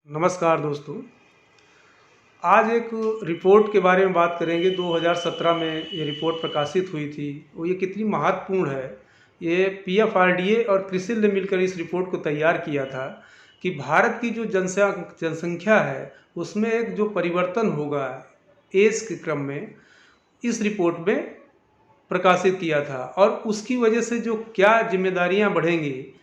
नमस्कार दोस्तों। आज एक रिपोर्ट के बारे में बात करेंगे। 2017 में ये रिपोर्ट प्रकाशित हुई थी। वो ये कितनी महत्वपूर्ण है। ये पीएफआरडीए और क्रिसिल ने मिलकर इस रिपोर्ट को तैयार किया था कि भारत की जो जनसंख्या है उसमें एक जो परिवर्तन होगा एज के क्रम में, इस रिपोर्ट में प्रकाशित किया था। और उसकी वजह से जो क्या जिम्मेदारियां बढ़ेंगी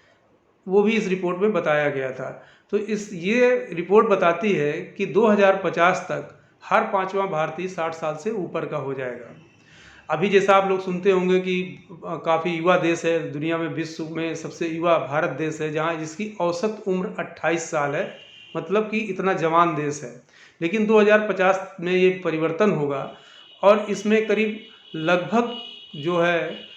वो भी इस रिपोर्ट में बताया गया था। तो ये रिपोर्ट बताती है कि 2050 तक हर पांचवा भारतीय 60 साल से ऊपर का हो जाएगा। अभी जैसा आप लोग सुनते होंगे कि काफ़ी युवा देश है दुनिया में, विश्व में सबसे युवा भारत देश है, जहां जिसकी औसत उम्र 28 साल है। मतलब कि इतना जवान देश है। लेकिन 2050 में ये परिवर्तन होगा और इसमें करीब लगभग जो है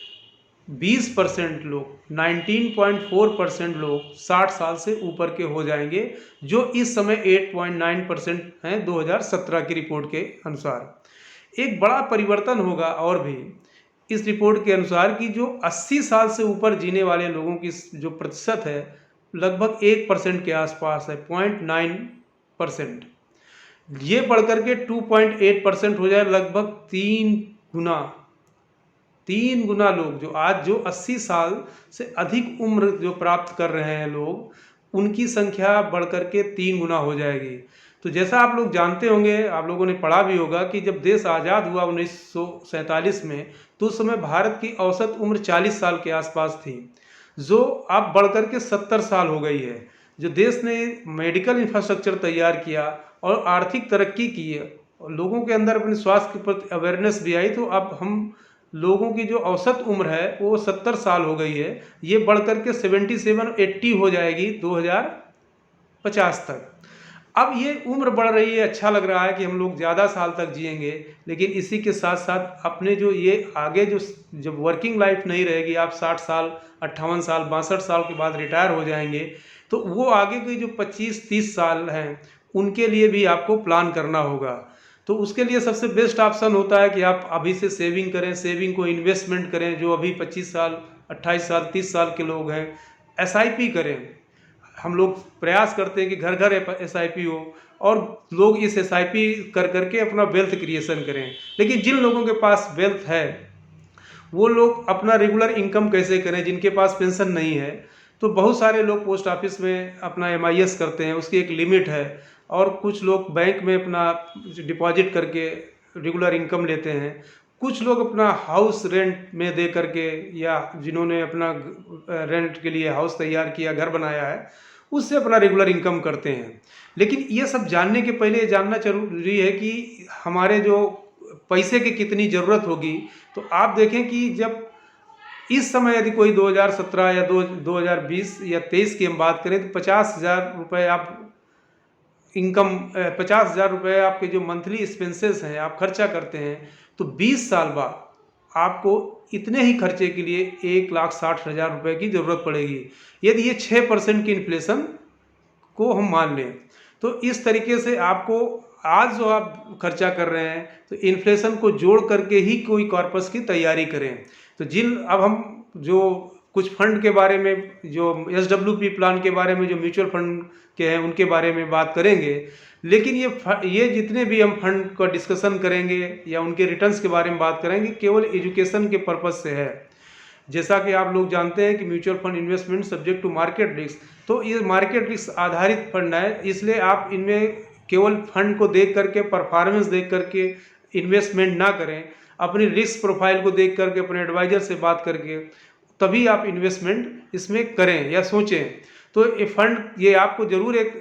20% लोग, 19.4% लोग 60 साल से ऊपर के हो जाएंगे, जो इस समय 8.9% हैं 2017 की रिपोर्ट के अनुसार। एक बड़ा परिवर्तन होगा और भी इस रिपोर्ट के अनुसार कि जो 80 साल से ऊपर जीने वाले लोगों की जो प्रतिशत है लगभग 1% के आसपास है, 0.9%। ये बढ़कर के 2.8% हो जाए, लगभग 3 गुना लोग जो आज जो 80 साल से अधिक उम्र जो प्राप्त कर रहे हैं लोग, उनकी संख्या बढ़कर के 3 गुना हो जाएगी। तो जैसा आप लोग जानते होंगे, आप लोगों ने पढ़ा भी होगा कि जब देश आज़ाद हुआ 1947 में, तो उस समय भारत की औसत उम्र 40 साल के आसपास थी, जो अब बढ़कर के 70 साल हो गई है। जो देश ने मेडिकल इंफ्रास्ट्रक्चर तैयार किया और आर्थिक तरक्की की है और लोगों के अंदर अपने स्वास्थ्य के प्रति अवेयरनेस भी आई, तो अब हम लोगों की जो औसत उम्र है वो 70 साल हो गई है। ये बढ़कर के 77-80 हो जाएगी 2050 तक। अब ये उम्र बढ़ रही है, अच्छा लग रहा है कि हम लोग ज़्यादा साल तक जिएंगे, लेकिन इसी के साथ साथ अपने जो ये आगे जो जब वर्किंग लाइफ नहीं रहेगी, आप 60 साल, 58 साल, 62 साल के बाद रिटायर हो जाएंगे, तो वो आगे के जो 25-30 साल हैं उनके लिए भी आपको प्लान करना होगा। तो उसके लिए सबसे बेस्ट ऑप्शन होता है कि आप अभी से सेविंग करें, सेविंग को इन्वेस्टमेंट करें। जो अभी 25 साल, 28 साल, 30 साल के लोग हैं, एसआईपी करें। हम लोग प्रयास करते हैं कि घर घर एसआईपी हो और लोग इस एसआईपी कर करके अपना वेल्थ क्रिएशन करें। लेकिन जिन लोगों के पास वेल्थ है वो लोग अपना रेगुलर इनकम कैसे करें, जिनके पास पेंशन नहीं है। तो बहुत सारे लोग पोस्ट ऑफिस में अपना एमआईएस करते हैं, उसकी एक लिमिट है। और कुछ लोग बैंक में अपना डिपॉजिट करके रेगुलर इनकम लेते हैं। कुछ लोग अपना हाउस रेंट में दे करके, या जिन्होंने अपना रेंट के लिए हाउस तैयार किया, घर बनाया है, उससे अपना रेगुलर इनकम करते हैं। लेकिन ये सब जानने के पहले ये जानना जरूरी है कि हमारे जो पैसे की कितनी ज़रूरत होगी। तो आप देखें कि जब इस समय यदि कोई 2017 या 2020 या 23 की हम बात करें, तो 50,000 रुपये आप इनकम, 50,000 रुपये आपके जो मंथली एक्सपेंसेस हैं, आप खर्चा करते हैं, तो 20 साल बाद आपको इतने ही खर्चे के लिए 1,60,000 रुपये की ज़रूरत पड़ेगी, यदि ये 6% की इन्फ्लेशन को हम मान लें। तो इस तरीके से आपको आज जो आप खर्चा कर रहे हैं, तो इन्फ्लेशन को जोड़ करके ही कोई कॉर्पस की तैयारी करें। तो अब हम जो कुछ फंड के बारे में, जो एसडब्ल्यूपी प्लान के बारे में, जो म्यूचुअल फंड के हैं, उनके बारे में बात करेंगे। लेकिन ये जितने भी हम फंड का डिस्कशन करेंगे या उनके रिटर्न्स के बारे में बात करेंगे, केवल एजुकेशन के पर्पज़ से है। जैसा कि आप लोग जानते हैं कि mutual fund investment subject to market risk, तो ये मार्केट रिस्क आधारित फंड है। इसलिए आप इनमें केवल फंड को देख करके, परफॉर्मेंस देख करके इन्वेस्टमेंट ना करें। अपनी रिस्क प्रोफाइल को देख करके, अपने एडवाइजर से बात करके तभी आप इन्वेस्टमेंट इसमें करें या सोचें। तो ये फंड ये आपको ज़रूर एक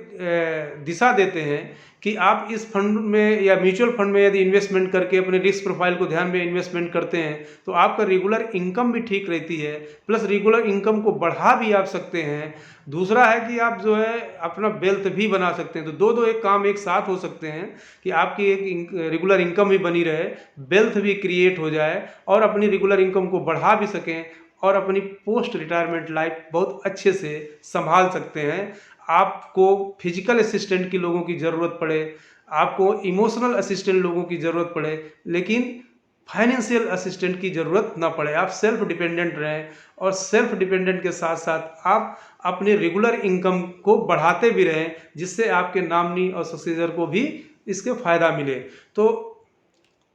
दिशा देते हैं कि आप इस फंड में या म्यूचुअल फंड में यदि इन्वेस्टमेंट करके अपने रिस्क प्रोफाइल को ध्यान में इन्वेस्टमेंट करते हैं, तो आपका रेगुलर इनकम भी ठीक रहती है, प्लस रेगुलर इनकम को बढ़ा भी आप सकते हैं। दूसरा है कि आप जो है अपना वेल्थ भी बना सकते हैं। तो दो एक काम एक साथ हो सकते हैं कि आपकी एक रेगुलर इनकम भी बनी रहे, वेल्थ भी क्रिएट हो जाए और अपनी रेगुलर इनकम को बढ़ा भी सकें और अपनी पोस्ट रिटायरमेंट लाइफ बहुत अच्छे से संभाल सकते हैं। आपको फिजिकल असिस्टेंट की लोगों की ज़रूरत पड़े, आपको इमोशनल असिस्टेंट लोगों की ज़रूरत पड़े, लेकिन फाइनेंशियल असिस्टेंट की ज़रूरत ना पड़े, आप सेल्फ डिपेंडेंट रहें, और सेल्फ डिपेंडेंट के साथ साथ आप अपने रेगुलर इनकम को बढ़ाते भी रहें, जिससे आपके नॉमिनी और सक्सेसर को भी इसके फ़ायदा मिले। तो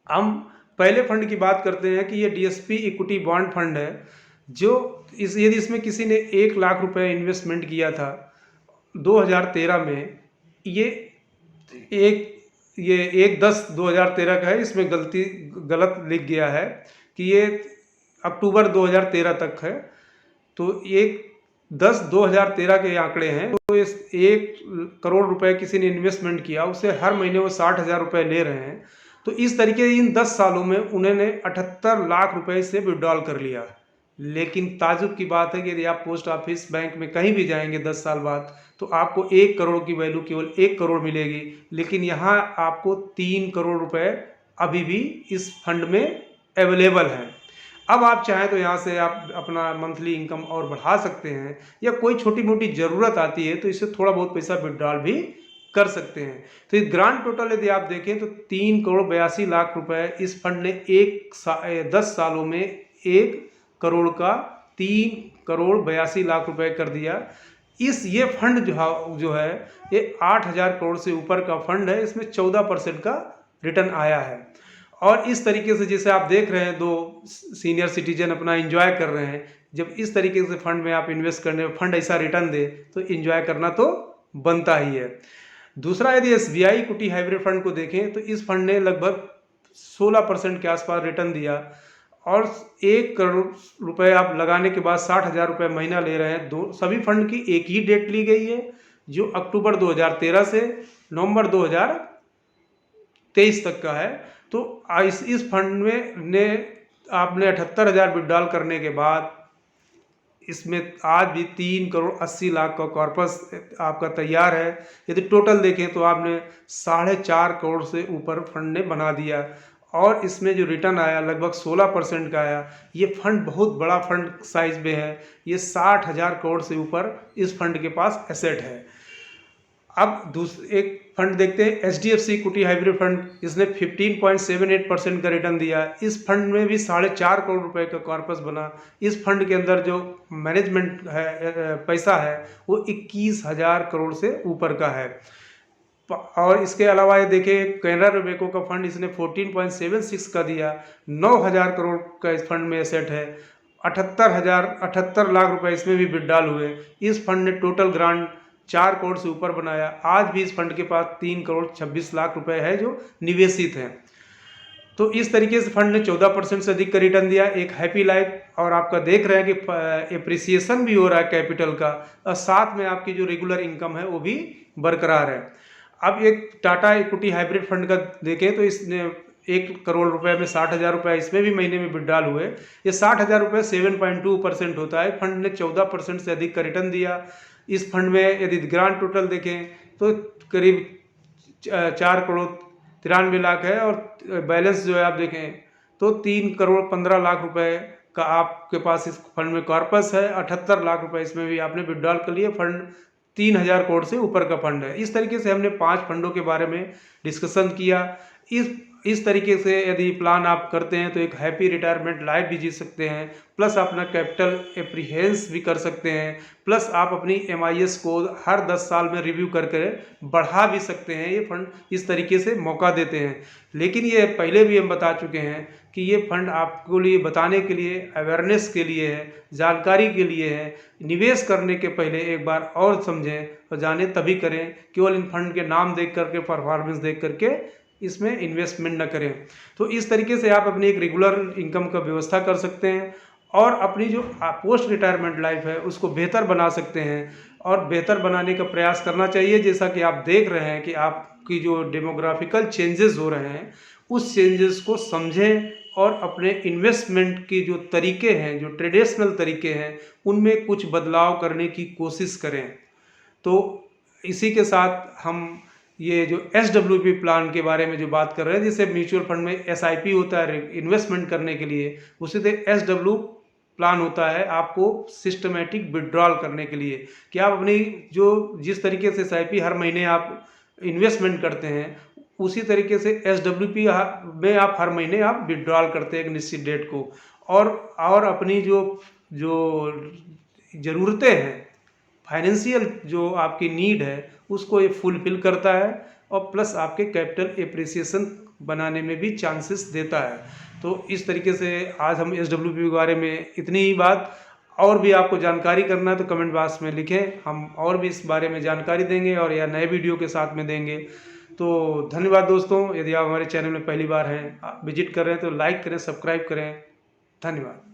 हम पहले फंड की बात करते हैं कि ये डीएसपी इक्विटी बॉन्ड फंड है, जो यदि इसमें किसी ने 1 लाख रुपए इन्वेस्टमेंट किया था 2013 में, ये एक ये 1/10/2013 का है, इसमें गलत लिख गया है कि ये अक्टूबर 2013 तक है। तो 1/10/2013 के आंकड़े हैं। तो इस 1 करोड़ रुपए किसी ने इन्वेस्टमेंट किया, उससे हर महीने वो 60,000 रुपये ले रहे हैं। तो इस तरीके इन 10 सालों में उन्होंने 78 लाख रुपए से विड्रॉल कर लिया। लेकिन ताजुब की बात है कि यदि आप पोस्ट ऑफिस, बैंक में कहीं भी जाएंगे 10 साल बाद, तो आपको 1 करोड़ की वैल्यू केवल 1 करोड़ मिलेगी। लेकिन यहाँ आपको 3 करोड़ रुपए अभी भी इस फंड में अवेलेबल हैं। अब आप चाहें तो यहाँ से आप अपना मंथली इनकम और बढ़ा सकते हैं, या कोई छोटी मोटी ज़रूरत आती है तो इससे थोड़ा बहुत पैसा विड्रॉल भी कर सकते हैं। तो ये ग्रांड टोटल यदि आप देखें तो 3 करोड़ 82 लाख रुपए इस फंड ने 10 सालों में 1 करोड़ का 3 करोड़ 82 लाख रुपए कर दिया। ये फंड जो है ये 8,000 करोड़ से ऊपर का फंड है। इसमें 14% का रिटर्न आया है। और इस तरीके से जैसे आप देख रहे हैं, 2 सीनियर सिटीजन अपना एंजॉय कर रहे हैं। जब इस तरीके से फंड में आप इन्वेस्ट करने, फंड ऐसा रिटर्न दे तो एंजॉय करना तो बनता ही है। दूसरा, यदि एसबीआई इक्विटी हाइब्रिड फंड को देखें तो इस फंड ने लगभग 16% के आसपास रिटर्न दिया, और 1 करोड़ रुपए आप लगाने के बाद 60,000 रुपये महीना ले रहे हैं। सभी फंड की एक ही डेट ली गई है, जो अक्टूबर 2013 से नवंबर 2023 तक का है। तो इस फंड में आपने 78,000 विड्रॉल करने के बाद इसमें आज भी 3 करोड़ 80 लाख का कॉर्पस आपका तैयार है। यदि टोटल देखें तो आपने 4.5 करोड़ से ऊपर फंड ने बना दिया, और इसमें जो रिटर्न आया लगभग 16% का आया। ये फंड बहुत बड़ा फंड साइज में है, ये 60,000 करोड़ से ऊपर इस फंड के पास एसेट है। अब एक फंड देखते हैं, एचडीएफसी इक्विटी हाइब्रिड फंड। इसने 15.78% का रिटर्न दिया। इस फंड में भी 4.5 करोड़ रुपए का कॉर्पस बना। इस फंड के अंदर जो मैनेजमेंट है, पैसा है, वो 21,000 करोड़ से ऊपर का है। और इसके अलावा ये देखें, कैनरा रोबेको का फंड इसने 14.76 का दिया। 9,000 करोड़ का इस फंड में एसेट है। 78 लाख रुपए इसमें भी विड्रॉल हुए। इस फंड ने टोटल ग्रांट 4 करोड़ से ऊपर बनाया। आज भी इस फंड के पास 3 करोड़ 26 लाख रुपए है जो निवेशित हैं। तो इस तरीके से फंड ने 14% से अधिक का रिटर्न दिया। एक हैप्पी लाइफ, और आपका देख रहे हैं कि एप्रिसिएशन भी हो रहा है कैपिटल का, और साथ में आपकी जो रेगुलर इनकम है वो भी बरकरार है। अब एक टाटा इक्विटी हाइब्रिड फंड का देखें तो इसने 1 करोड़ रुपए में 60,000 रुपये इसमें भी महीने में विड्रॉल हुए। ये 60,000 रुपये 7.2% होता है। फंड ने 14% से अधिक का रिटर्न दिया। इस फंड में यदि ग्रांड टोटल देखें तो करीब 4 करोड़ 93 लाख है, और बैलेंस जो है आप देखें तो 3 करोड़ 15 लाख रुपए का आपके पास इस फंड में कॉर्पस है। 78 लाख रुपए इसमें भी आपने विड्रॉल कर लिए। फंड 3,000 करोड़ से ऊपर का फंड है। इस तरीके से हमने 5 फंडों के बारे में डिस्कशन किया। इस तरीके से यदि प्लान आप करते हैं तो एक हैप्पी रिटायरमेंट लाइफ भी जी सकते हैं, प्लस अपना कैपिटल एप्रीहेंस भी कर सकते हैं, प्लस आप अपनी MIS को हर 10 साल में रिव्यू करके बढ़ा भी सकते हैं। ये फंड इस तरीके से मौका देते हैं। लेकिन ये पहले भी हम बता चुके हैं कि ये फंड आपको लिए बताने के लिए, अवेयरनेस के लिए है, जानकारी के लिए है। निवेश करने के पहले एक बार और समझें और जानें, तभी करें। केवल इन फंड के नाम देख करके, परफॉर्मेंस देख करके इसमें इन्वेस्टमेंट न करें। तो इस तरीके से आप अपनी एक रेगुलर इनकम का व्यवस्था कर सकते हैं, और अपनी जो पोस्ट रिटायरमेंट लाइफ है उसको बेहतर बना सकते हैं, और बेहतर बनाने का प्रयास करना चाहिए। जैसा कि आप देख रहे हैं कि आपकी जो डेमोग्राफिकल चेंजेस हो रहे हैं, उस चेंजेस को समझें, और अपने इन्वेस्टमेंट के जो तरीके हैं, जो ट्रेडिशनल तरीके हैं, उनमें कुछ बदलाव करने की कोशिश करें। तो इसी के साथ हम ये जो SWP प्लान के बारे में जो बात कर रहे हैं, जैसे म्यूचुअल फंड में SIP होता है इन्वेस्टमेंट करने के लिए, उसी तरह SW प्लान होता है आपको सिस्टमेटिक विड्रॉल करने के लिए, कि आप अपनी जो जिस तरीके से SIP हर महीने आप इन्वेस्टमेंट करते हैं, उसी तरीके से SWP में आप हर महीने आप विड्रॉल करते हैं एक निश्चित डेट को, और अपनी जो जो ज़रूरतें हैं, फाइनेंशियल जो आपकी नीड है, उसको ये फुलफिल करता है, और प्लस आपके कैपिटल एप्रिसिएशन बनाने में भी चांसेस देता है। तो इस तरीके से आज हम SWP के बारे में इतनी ही बात। और भी आपको जानकारी करना है तो कमेंट बॉक्स में लिखें, हम और भी इस बारे में जानकारी देंगे और या नए वीडियो के साथ में देंगे। तो धन्यवाद दोस्तों। यदि आप हमारे चैनल में पहली बार हैं, विजिट कर रहे हैं तो लाइक करें, सब्सक्राइब करें। धन्यवाद।